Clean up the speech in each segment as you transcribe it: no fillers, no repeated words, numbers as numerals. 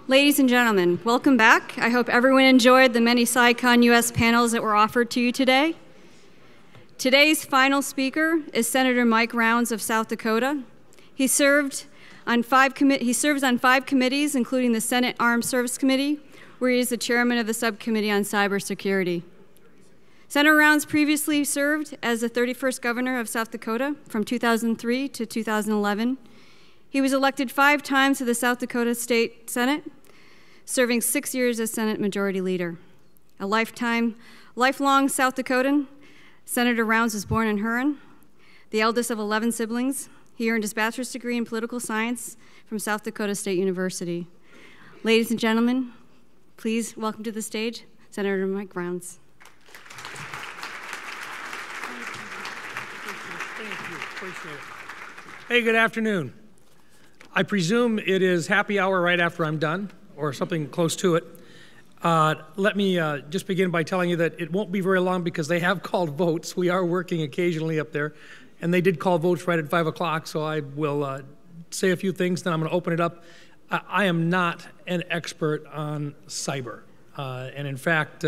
Ladies and gentlemen, welcome back. I hope everyone enjoyed the many SciCon US panels that were offered to you today. Today's final speaker is Senator Mike Rounds of South Dakota. He serves on 5 committees, including the Senate Armed Services Committee, where he is the chairman of the Subcommittee on Cybersecurity. Senator Rounds previously served as the 31st governor of South Dakota from 2003 to 2011. He was elected 5 times to the South Dakota State Senate, serving 6 years as Senate Majority Leader. A lifelong South Dakotan, Senator Rounds was born in Huron, the eldest of 11 siblings. He earned his bachelor's degree in political science from South Dakota State University. Ladies and gentlemen, please welcome to the stage Senator Mike Rounds. Thank you. Appreciate it. Hey, good afternoon. I presume it is happy hour right after I'm done, or something close to it. Let me just begin by telling you that it won't be very long because they have called votes. We are working occasionally up there, and they did call votes right at 5 o'clock, so I will say a few things, then I'm going to open it up. I am not an expert on cyber, and in fact,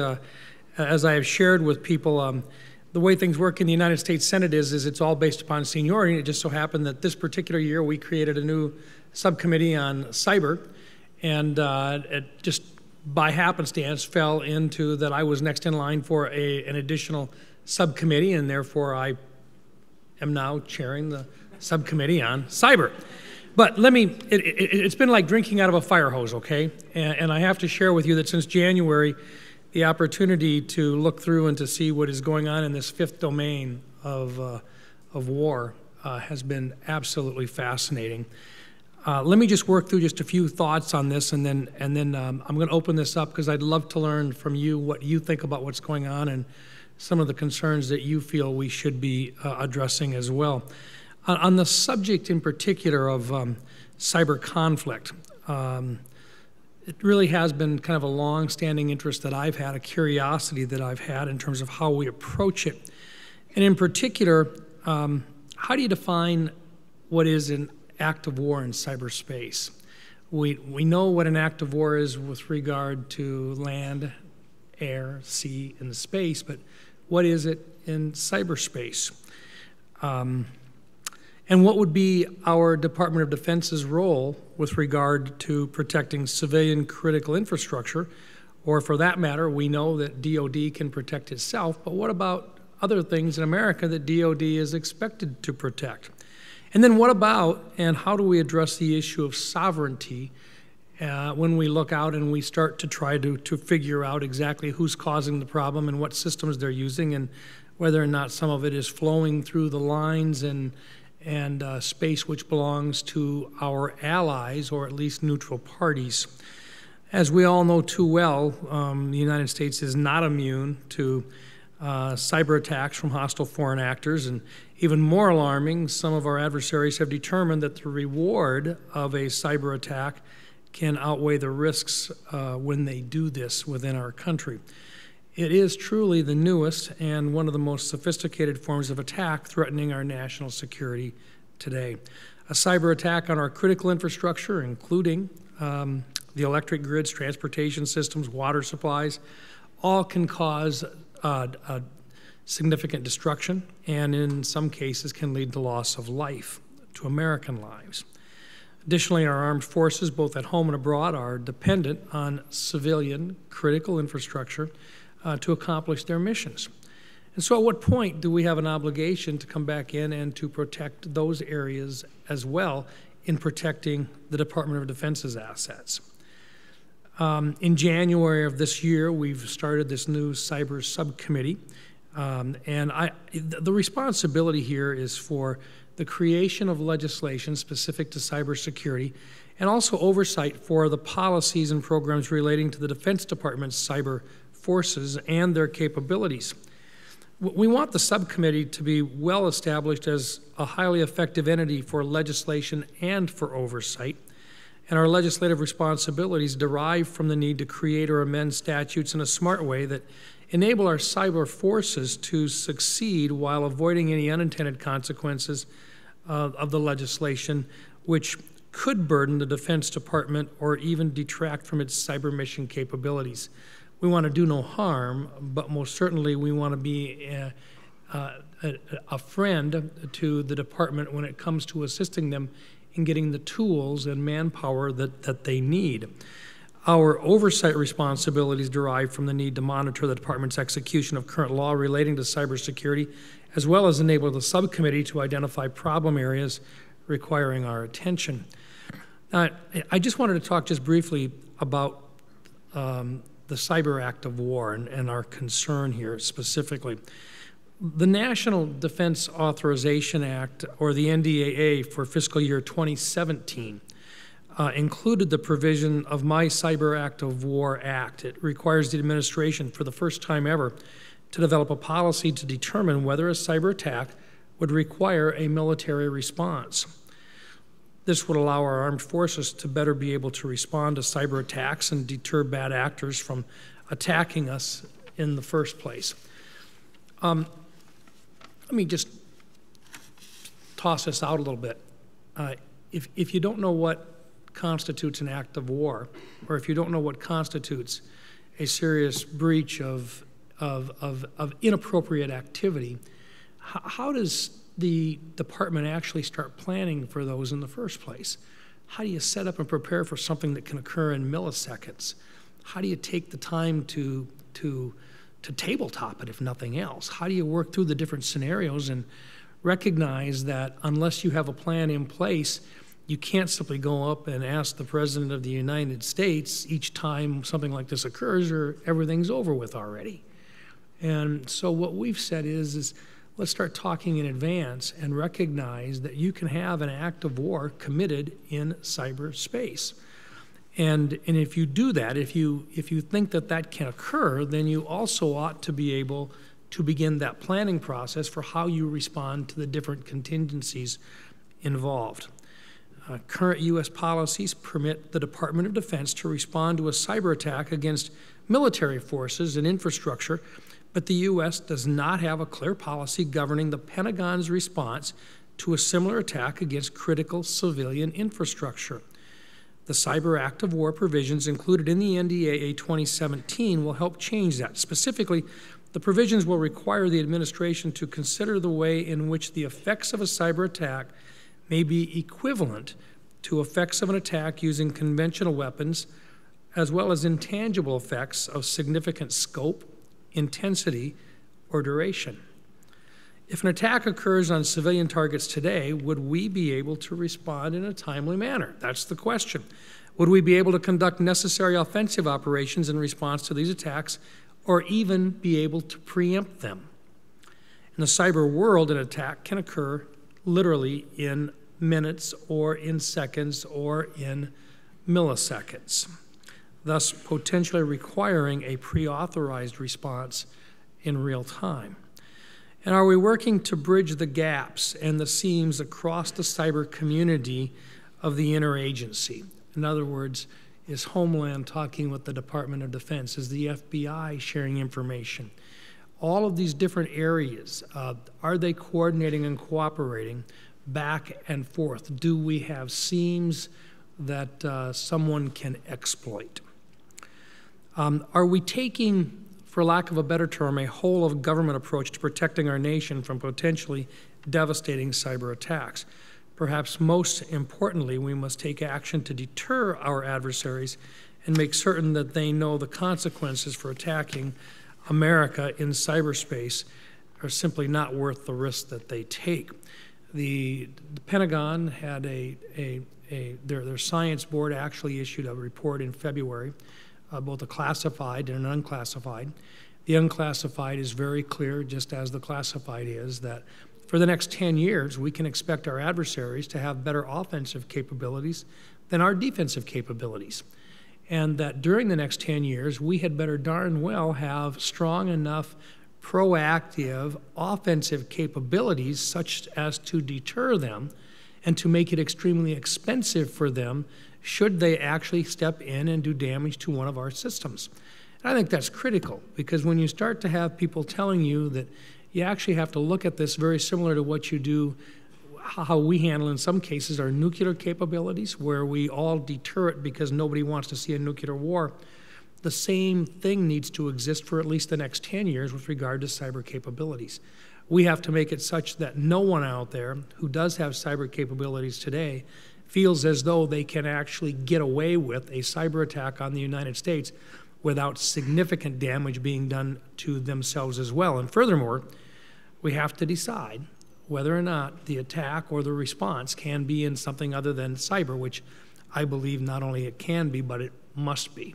as I have shared with people, the way things work in the United States Senate is it's all based upon seniority. It just so happened that this particular year we created a new subcommittee on cyber, and it just by happenstance fell into that I was next in line for an additional subcommittee, and therefore I am now chairing the subcommittee on cyber. But it's been like drinking out of a fire hose, okay? And I have to share with you that since January, the opportunity to look through and to see what is going on in this 5th domain of war has been absolutely fascinating. Let me just work through just a few thoughts on this, and then I'm going to open this up because I'd love to learn from you what you think about what's going on and some of the concerns that you feel we should be addressing as well. On the subject in particular of cyber conflict, it really has been kind of a long-standing interest that I've had, a curiosity that I've had in terms of how we approach it. And in particular, how do you define what is an act of war in cyberspace? We know what an act of war is with regard to land, air, sea, and space, but what is it in cyberspace? And what would be our Department of Defense's role with regard to protecting civilian critical infrastructure? Or for that matter, we know that DoD can protect itself, but what about other things in America that DoD is expected to protect? And then what about, and how do we address the issue of sovereignty when we look out and we start to try to figure out exactly who's causing the problem and what systems they're using, and whether or not some of it is flowing through the lines and space which belongs to our allies or at least neutral parties. As we all know too well, the United States is not immune to cyber attacks from hostile foreign actors, and even more alarming, some of our adversaries have determined that the reward of a cyber attack can outweigh the risks when they do this within our country. It is truly the newest and one of the most sophisticated forms of attack threatening our national security today. A cyber attack on our critical infrastructure, including the electric grids, transportation systems, water supplies, all can cause significant destruction, and in some cases can lead to loss of life, to American lives. Additionally, our armed forces, both at home and abroad, are dependent on civilian critical infrastructure to accomplish their missions. And so at what point do we have an obligation to come back in and to protect those areas as well in protecting the Department of Defense's assets? In January of this year, we've started this new cyber subcommittee, and the responsibility here is for the creation of legislation specific to cybersecurity and also oversight for the policies and programs relating to the Defense Department's cyber forces and their capabilities. We want the subcommittee to be well established as a highly effective entity for legislation and for oversight, and our legislative responsibilities derive from the need to create or amend statutes in a smart way that enable our cyber forces to succeed while avoiding any unintended consequences of the legislation, which could burden the Defense Department or even detract from its cyber mission capabilities. We want to do no harm, but most certainly we want to be a friend to the department when it comes to assisting them in getting the tools and manpower that they need. Our oversight responsibilities derive from the need to monitor the department's execution of current law relating to cybersecurity, as well as enable the subcommittee to identify problem areas requiring our attention. I just wanted to talk just briefly about the Cyber Act of War and our concern here specifically. The National Defense Authorization Act, or the NDAA, for fiscal year 2017 included the provision of My Cyber Act of War Act. It requires the administration, for the first time ever, to develop a policy to determine whether a cyber attack would require a military response. This would allow our armed forces to better be able to respond to cyber attacks and deter bad actors from attacking us in the first place. Let me just toss this out a little bit. If you don't know what constitutes an act of war, or if you don't know what constitutes a serious breach of inappropriate activity, how does the department actually start planning for those in the first place? How do you set up and prepare for something that can occur in milliseconds? How do you take the time to tabletop it, if nothing else? How do you work through the different scenarios and recognize that unless you have a plan in place, you can't simply go up and ask the President of the United States each time something like this occurs, or everything's over with already. And so what we've said is let's start talking in advance and recognize that you can have an act of war committed in cyberspace. And if you do that, if you think that that can occur, then you also ought to be able to begin that planning process for how you respond to the different contingencies involved. Current U.S. policies permit the Department of Defense to respond to a cyber attack against military forces and infrastructure, but the U.S. does not have a clear policy governing the Pentagon's response to a similar attack against critical civilian infrastructure. The Cyber Act of War provisions included in the NDAA 2017 will help change that. Specifically, the provisions will require the administration to consider the way in which the effects of a cyber attack may be equivalent to effects of an attack using conventional weapons, as well as intangible effects of significant scope, intensity, or duration. If an attack occurs on civilian targets today, would we be able to respond in a timely manner? That's the question. Would we be able to conduct necessary offensive operations in response to these attacks, or even be able to preempt them? In the cyber world, an attack can occur literally in minutes or in seconds or in milliseconds, thus potentially requiring a pre-authorized response in real time. And are we working to bridge the gaps and the seams across the cyber community of the interagency? In other words, is Homeland talking with the Department of Defense? Is the FBI sharing information? All of these different areas, are they coordinating and cooperating back and forth? Do we have seams that someone can exploit? Are we taking, for lack of a better term, a whole of government approach to protecting our nation from potentially devastating cyber attacks? Perhaps most importantly, we must take action to deter our adversaries and make certain that they know the consequences for attacking America in cyberspace are simply not worth the risk that they take. The Pentagon had their science board actually issued a report in February, both a classified and an unclassified. The unclassified is very clear, just as the classified is, that for the next 10 years, we can expect our adversaries to have better offensive capabilities than our defensive capabilities. And that during the next 10 years, we had better darn well have strong enough proactive offensive capabilities such as to deter them and to make it extremely expensive for them should they actually step in and do damage to one of our systems. And I think that's critical, because when you start to have people telling you that you actually have to look at this very similar to what you do, how we handle, in some cases, our nuclear capabilities, where we all deter it because nobody wants to see a nuclear war. The same thing needs to exist for at least the next 10 years with regard to cyber capabilities. We have to make it such that no one out there who does have cyber capabilities today feels as though they can actually get away with a cyber attack on the United States without significant damage being done to themselves as well. And furthermore, we have to decide whether or not the attack or the response can be in something other than cyber, which I believe not only it can be, but it must be.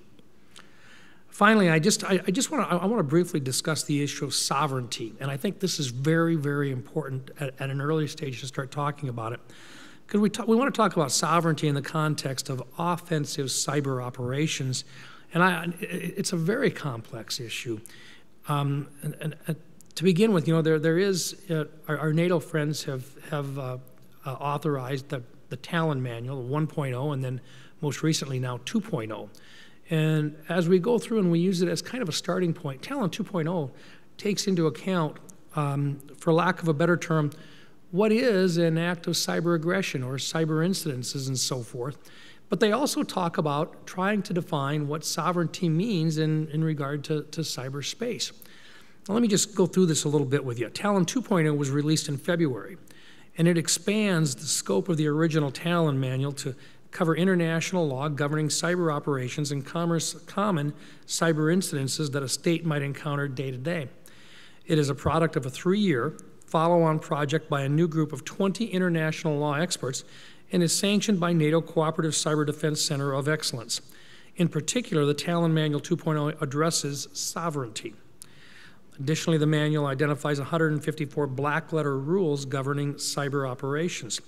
Finally, I want to briefly discuss the issue of sovereignty, and I think this is very, very important at an early stage to start talking about it, because we want to talk about sovereignty in the context of offensive cyber operations, and it's a very complex issue. To begin with, there is our NATO friends have authorized the Talon Manual 1.0, and then most recently now 2.0. And as we go through and we use it as kind of a starting point, Talon 2.0 takes into account, for lack of a better term, what is an act of cyber aggression or cyber incidences and so forth. But they also talk about trying to define what sovereignty means in regard to cyberspace. Now, let me just go through this a little bit with you. Talon 2.0 was released in February, and it expands the scope of the original Talon Manual to cover international law governing cyber operations and common cyber incidences that a state might encounter day to day. It is a product of a 3-year follow-on project by a new group of 20 international law experts and is sanctioned by NATO Cooperative Cyber Defense Center of Excellence. In particular, the Talon Manual 2.0 addresses sovereignty. Additionally, the manual identifies 154 black-letter rules governing cyber operations.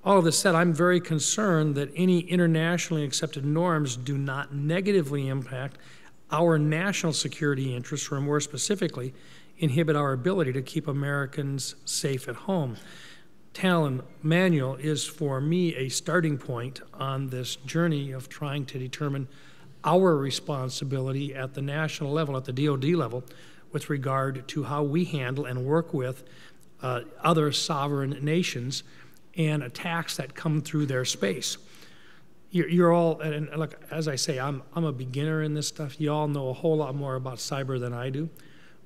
All of this said, I'm very concerned that any internationally accepted norms do not negatively impact our national security interests, or more specifically, inhibit our ability to keep Americans safe at home. Talon Manual is, for me, a starting point on this journey of trying to determine our responsibility at the national level, at the DoD level, with regard to how we handle and work with other sovereign nations and attacks that come through their space. You're all, and look, as I say, I'm a beginner in this stuff. You all know a whole lot more about cyber than I do.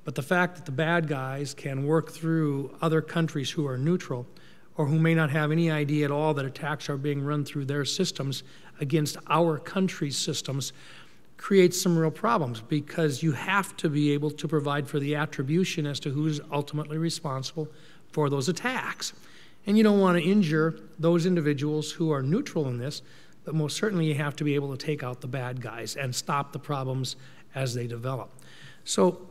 But the fact that the bad guys can work through other countries who are neutral or who may not have any idea at all that attacks are being run through their systems against our country's systems creates some real problems, because you have to be able to provide for the attribution as to who's ultimately responsible for those attacks. And you don't want to injure those individuals who are neutral in this, but most certainly you have to be able to take out the bad guys and stop the problems as they develop. So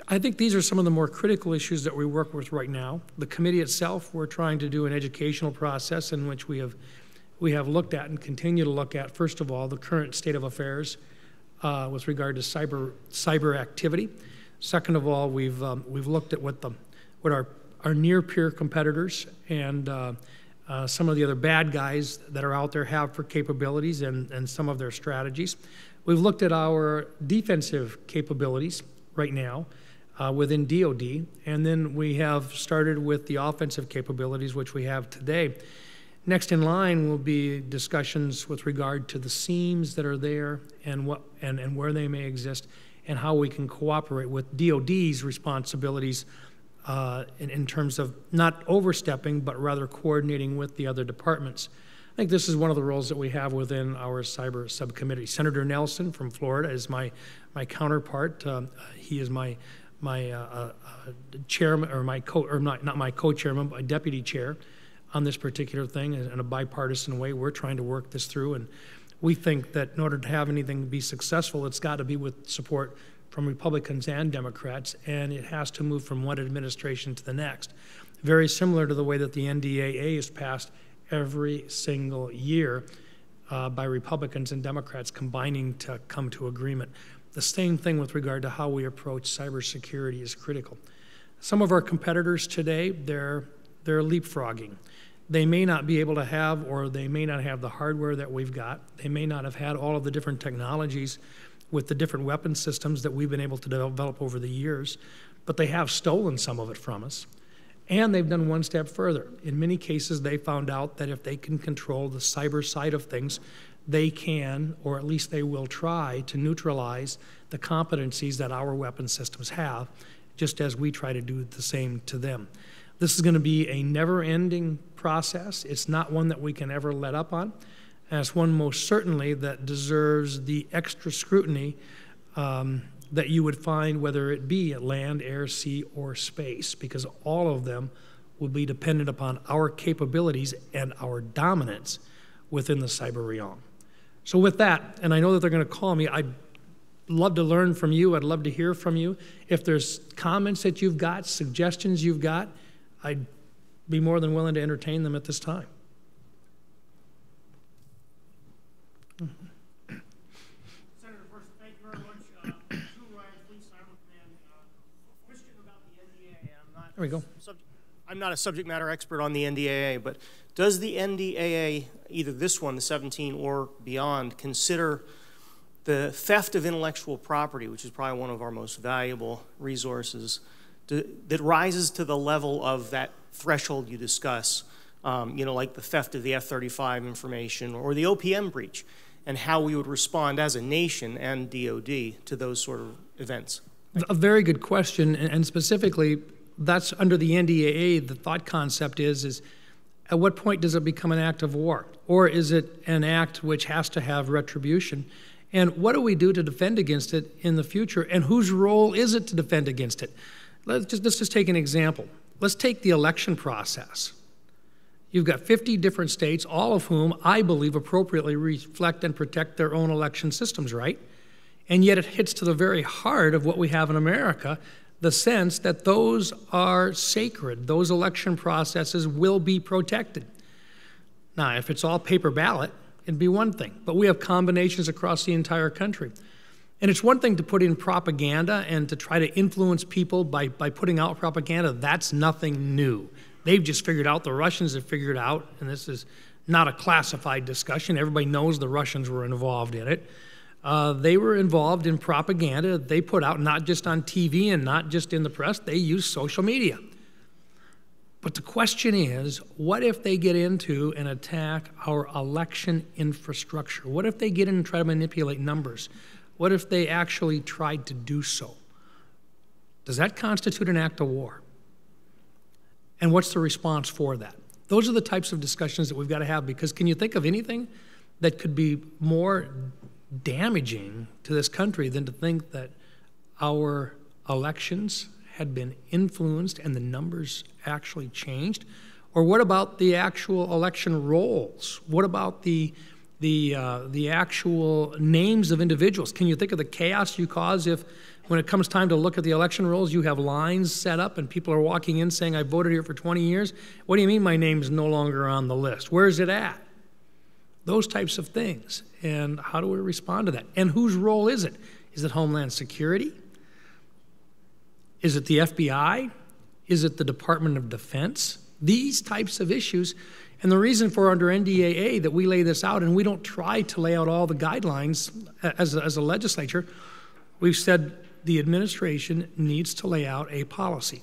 I think these are some of the more critical issues that we work with right now. The committee itself, we're trying to do an educational process in which we have looked at and continue to look at, first of all, the current state of affairs with regard to cyber activity. Second of all, we've looked at what our near peer competitors and some of the other bad guys that are out there have for capabilities and some of their strategies. We've looked at our defensive capabilities right now within DoD, and then we have started with the offensive capabilities, which we have today. Next in line will be discussions with regard to the seams that are there and where they may exist, and how we can cooperate with DoD's responsibilities in terms of not overstepping, but rather coordinating with the other departments. I think this is one of the roles that we have within our cyber subcommittee. Senator Nelson from Florida is my counterpart. He is my chairman, or not my co-chairman, but my deputy chair on this particular thing in a bipartisan way. We're trying to work this through, and we think that in order to have anything be successful, it's got to be with support from Republicans and Democrats, and it has to move from one administration to the next. Very similar to the way that the NDAA is passed every single year by Republicans and Democrats combining to come to agreement. The same thing with regard to how we approach cybersecurity is critical. Some of our competitors today, they're leapfrogging. They may not be able to have, or they may not have the hardware that we've got. They may not have had all of the different technologies with the different weapon systems that we've been able to develop over the years, but they have stolen some of it from us. And they've done one step further. In many cases, they found out that if they can control the cyber side of things, they can, or at least they will try, to neutralize the competencies that our weapon systems have, just as we try to do the same to them. This is going to be a never-ending process. It's not one that we can ever let up on. And it's one most certainly that deserves the extra scrutiny that you would find, whether it be at land, air, sea, or space, because all of them will be dependent upon our capabilities and our dominance within the cyber realm. So with that, and I know that they're going to call me, I'd love to learn from you. I'd love to hear from you. If there's comments that you've got, suggestions you've got, I'd be more than willing to entertain them at this time. Senator, first, thank you very much. Drew Ryan, Fleet Cyber Command. Question about the NDAA. There we go. I'm not a subject matter expert on the NDAA, but does the NDAA, either this one, the 17, or beyond, consider the theft of intellectual property, which is probably one of our most valuable resources, that rises to the level of that threshold you discuss, like the theft of the F-35 information or the OPM breach, and how we would respond as a nation and DOD to those sort of events? A very good question, and specifically, that's under the NDAA. The thought concept is at what point does it become an act of war? Or is it an act which has to have retribution? And what do we do to defend against it in the future? And whose role is it to defend against it? Let's just take an example. Let's take the election process. You've got 50 different states, all of whom I believe appropriately reflect and protect their own election systems, right? And yet it hits to the very heart of what we have in America, the sense that those are sacred. Those election processes will be protected. Now, if it's all paper ballot, it'd be one thing, but we have combinations across the entire country. And it's one thing to put in propaganda and to try to influence people by putting out propaganda. That's nothing new. They've just figured out, the Russians have figured out, and this is not a classified discussion. Everybody knows the Russians were involved in it. They were involved in propaganda. They put out, not just on TV and not just in the press, they used social media. But the question is, what if they get into and attack our election infrastructure? What if they get in and try to manipulate numbers? What if they actually tried to do so? Does that constitute an act of war? And what's the response for that? Those are the types of discussions that we've got to have, because can you think of anything that could be more damaging to this country than to think that our elections had been influenced and the numbers actually changed? Or what about the actual election rolls? What about the actual names of individuals? Can you think of the chaos you cause if, when it comes time to look at the election rolls, you have lines set up and people are walking in saying, I voted here for 20 years. What do you mean my name's no longer on the list? Where is it at? Those types of things. And how do we respond to that? And whose role is it? Is it Homeland Security? Is it the FBI? Is it the Department of Defense? These types of issues. And the reason for under NDAA that we lay this out, and we don't try to lay out all the guidelines as a legislature, we've said the administration needs to lay out a policy.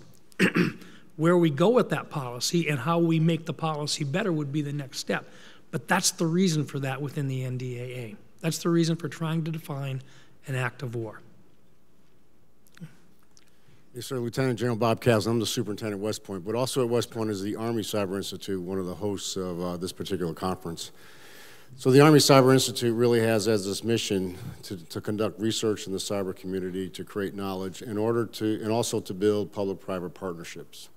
Where we go with that policy and how we make the policy better would be the next step. But that's the reason for that within the NDAA. That's the reason for trying to define an act of war. Yes, sir. Lieutenant General Bob Castle. I'm the superintendent at West Point, but also at West Point is the Army Cyber Institute, one of the hosts of this particular conference. So the Army Cyber Institute really has as its mission to conduct research in the cyber community, to create knowledge, in order to, and also to build public-private partnerships.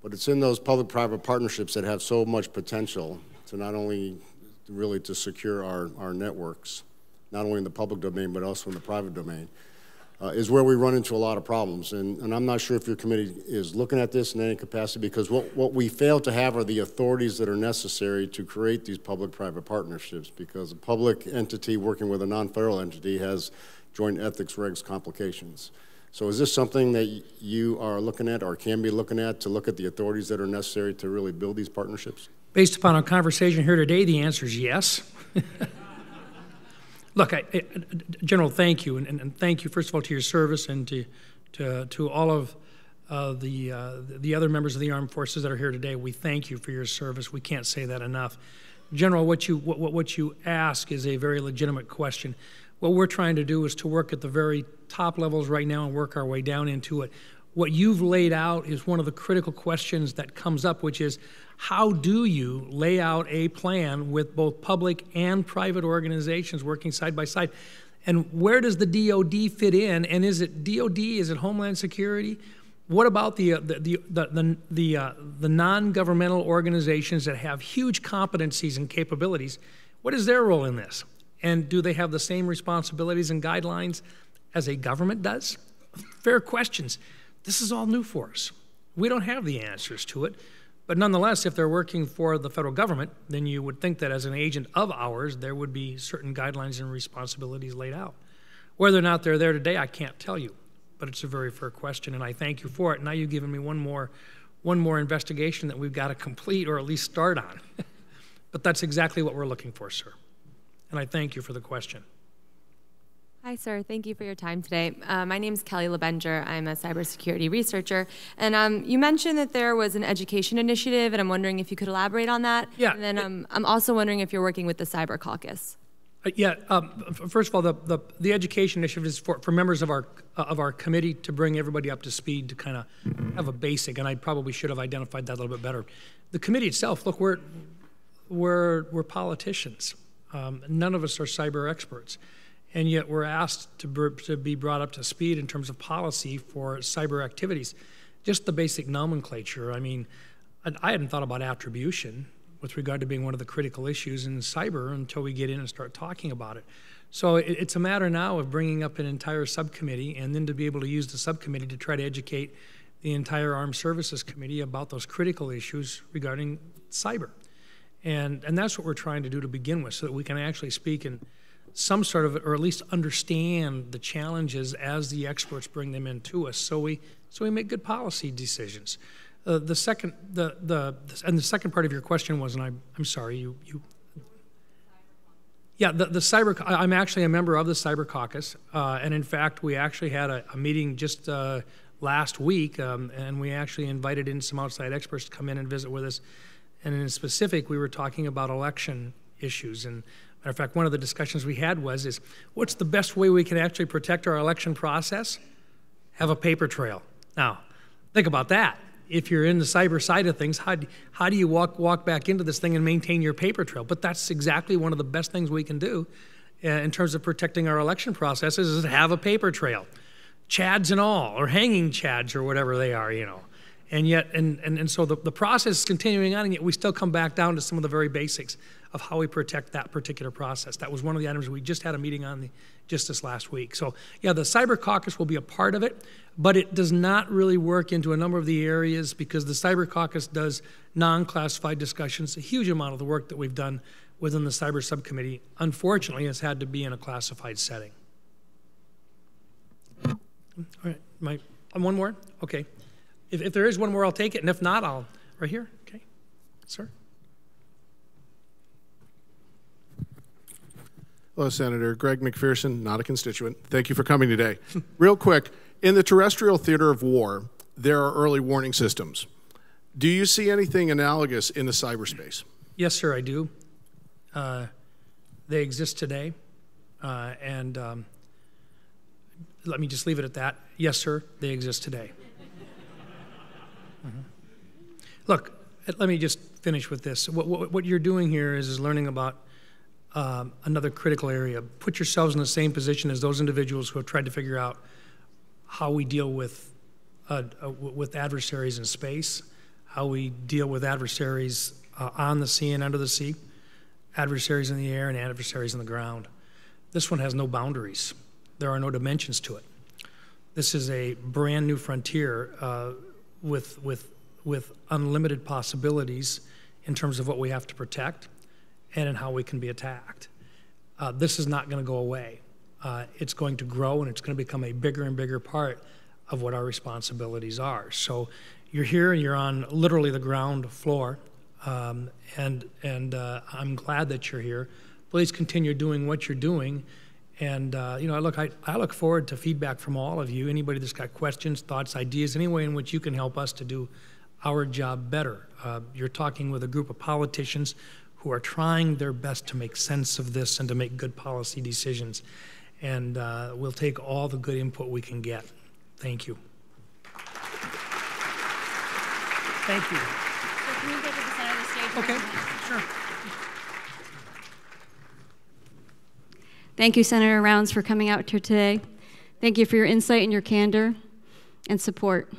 But it's in those public-private partnerships that have so much potential to not only really to secure our networks, not only in the public domain, but also in the private domain, is where we run into a lot of problems. And I'm not sure if your committee is looking at this in any capacity, because what we fail to have are the authorities that are necessary to create these public-private partnerships, because a public entity working with a non-federal entity has joint ethics regs complications. So is this something that you are looking at or can be looking at to look at the authorities that are necessary to really build these partnerships? Based upon our conversation here today, the answer is yes. Look, General, thank you, and thank you, first of all, to your service and to all of the other members of the armed forces that are here today, we thank you for your service. We can't say that enough. General, what you ask is a very legitimate question. What we're trying to do is to work at the very top levels right now and work our way down into it. What you've laid out is one of the critical questions that comes up, which is how do you lay out a plan with both public and private organizations working side by side? And where does the DOD fit in? And is it DOD? Is it Homeland Security? What about the non-governmental organizations that have huge competencies and capabilities? What is their role in this? And do they have the same responsibilities and guidelines as a government does? Fair questions. This is all new for us. We don't have the answers to it. But nonetheless, if they're working for the federal government, then you would think that as an agent of ours, there would be certain guidelines and responsibilities laid out. Whether or not they're there today, I can't tell you. But it's a very fair question, and I thank you for it. Now you've given me one more investigation that we've got to complete or at least start on. But that's exactly what we're looking for, sir. And I thank you for the question. Hi, sir. Thank you for your time today. My name is Kelly LeBenger. I'm a cybersecurity researcher. And you mentioned that there was an education initiative, and I'm wondering if you could elaborate on that. Yeah. And then I'm also wondering if you're working with the Cyber Caucus. First of all, the education initiative is for members of our committee to bring everybody up to speed to kind of have a basic, and I probably should have identified that a little bit better. The committee itself, look, we're politicians. None of us are cyber experts, and yet we're asked to be brought up to speed in terms of policy for cyber activities. Just the basic nomenclature. I mean, I hadn't thought about attribution with regard to being one of the critical issues in cyber until we get in and start talking about it. So it's a matter now of bringing up an entire subcommittee and then to be able to use the subcommittee to try to educate the entire Armed Services Committee about those critical issues regarding cyber. And that's what we're trying to do to begin with so that we can actually speak in some sort of, or at least understand the challenges as the experts bring them into us so we make good policy decisions. The second part of your question was, and I'm sorry, Yeah, the cyber. I'm actually a member of the Cyber Caucus, and in fact, we actually had a meeting just last week, and we actually invited in some outside experts to come in and visit with us. And in specific, we were talking about election issues. And matter of fact, one of the discussions we had is what's the best way we can actually protect our election process? Have a paper trail. Now, think about that. If you're in the cyber side of things, how do you walk back into this thing and maintain your paper trail? But that's exactly one of the best things we can do in terms of protecting our election processes is to have a paper trail. Chads and all, or hanging chads or whatever they are, you know. And yet, and so the process is continuing on, and yet we still come back down to some of the very basics of how we protect that particular process. That was one of the items we just had a meeting on just this last week. So yeah, the Cyber Caucus will be a part of it, but it does not really work into a number of the areas because the Cyber Caucus does non-classified discussions. A huge amount of the work that we've done within the Cyber Subcommittee, unfortunately, has had to be in a classified setting. All right, one more? Okay. If there is one more, I'll take it, and if not, I'll, right here, okay, sir. Hello, Senator. Greg McPherson, not a constituent. Thank you for coming today. Real quick, in the terrestrial theater of war, there are early warning systems. Do you see anything analogous in the cyberspace? Yes, sir, I do. They exist today, and let me just leave it at that. Yes, sir, they exist today. Look, let me just finish with this. What you're doing here is learning about another critical area. Put yourselves in the same position as those individuals who have tried to figure out how we deal with adversaries in space, how we deal with adversaries on the sea and under the sea, adversaries in the air and adversaries on the ground. This one has no boundaries. There are no dimensions to it. This is a brand new frontier with unlimited possibilities in terms of what we have to protect and in how we can be attacked. This is not going to go away. It's going to grow, and it's going to become a bigger and bigger part of what our responsibilities are. So you're here, and you're on literally the ground floor, and I'm glad that you're here. Please continue doing what you're doing, And look, I look forward to feedback from all of you. Anybody that's got questions, thoughts, ideas, any way in which you can help us to do our job better. You're talking with a group of politicians who are trying their best to make sense of this and to make good policy decisions. And we'll take all the good input we can get. Thank you. Thank you. So can we go to the side of the stage? Okay, sure. Thank you, Senator Rounds, for coming out here today. Thank you for your insight and your candor and support.